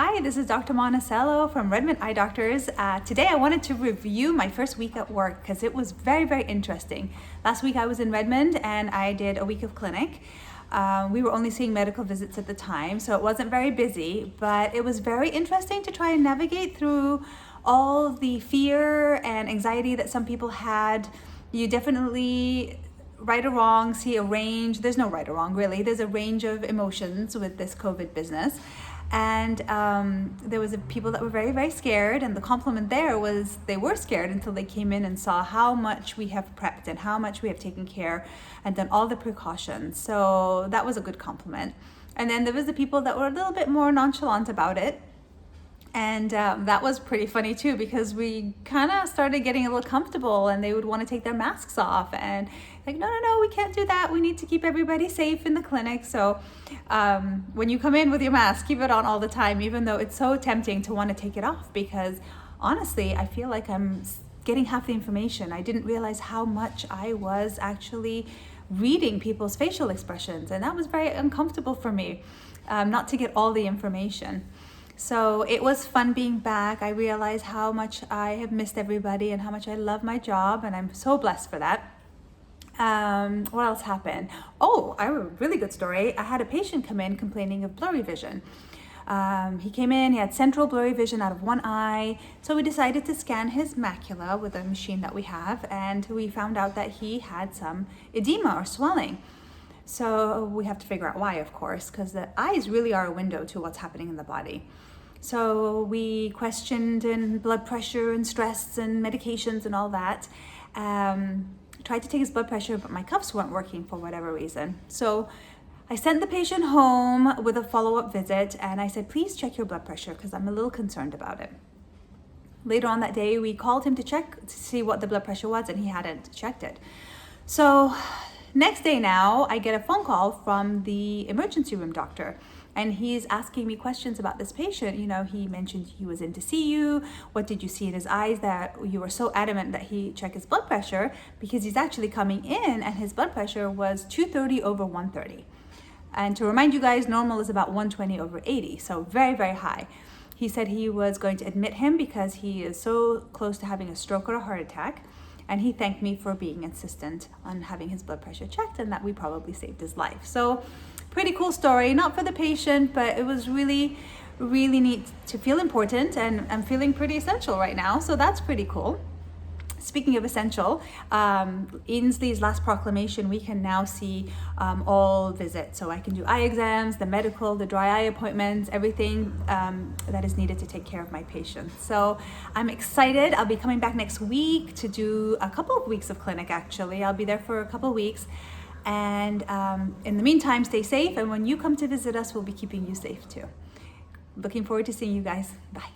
Hi, this is Dr. Monticello from Redmond Eye Doctors. Today I wanted to review my first week at work because it was very, very interesting. Last week I was in Redmond and I did a week of clinic. We were only seeing medical visits at the time, so it wasn't very busy, but it was very interesting to try and navigate through all the fear and anxiety that some people had. You definitely, right or wrong, see a range. There's no right or wrong, really. There's a range of emotions with this COVID business. And there was people that were very, very scared, and the compliment there was they were scared until they came in and saw how much we have prepped and how much we have taken care and done all the precautions. So that was a good compliment. And then there was the people that were a little bit more nonchalant about it. And that was pretty funny too, because we kind of started getting a little comfortable and they would want to take their masks off and like, no, we can't do that. We need to keep everybody safe in the clinic. So when you come in with your mask, keep it on all the time, even though it's so tempting to want to take it off, because honestly, I feel like I'm getting half the information. I didn't realize how much I was actually reading people's facial expressions, and that was very uncomfortable for me, not to get all the information. So it was fun being back. I realized how much I have missed everybody and how much I love my job, and I'm so blessed for that. What else happened? Oh, I have a really good story. I had a patient come in complaining of blurry vision. He came in, he had central blurry vision out of one eye. So we decided to scan his macula with a machine that we have, and we found out that he had some edema or swelling. So we have to figure out why, of course, because the eyes really are a window to what's happening in the body. So we questioned and blood pressure and stress and medications and all that. Tried to take his blood pressure, but my cuffs weren't working for whatever reason. So I sent the patient home with a follow-up visit, and I said, please check your blood pressure because I'm a little concerned about it. Later on that day, we called him to check to see what the blood pressure was, and he hadn't checked it. So next day now, I get a phone call from the emergency room doctor, and he's asking me questions about this patient. You know, he mentioned he was in to see you. What did you see in his eyes that you were so adamant that he check his blood pressure? Because he's actually coming in and his blood pressure was 230 over 130. And to remind you guys, normal is about 120 over 80, so very, very high. He said he was going to admit him because he is so close to having a stroke or a heart attack. And he thanked me for being insistent on having his blood pressure checked and that we probably saved his life. So pretty cool story, not for the patient, but it was really, really neat to feel important, and I'm feeling pretty essential right now. So that's pretty cool. Speaking of essential, Ainsley's last proclamation, we can now see all visits. So I can do eye exams, the medical, the dry eye appointments, everything that is needed to take care of my patients. So I'm excited. I'll be coming back next week to do a couple of weeks of clinic, actually. I'll be there for a couple of weeks. And in the meantime, stay safe. And when you come to visit us, we'll be keeping you safe too. Looking forward to seeing you guys. Bye.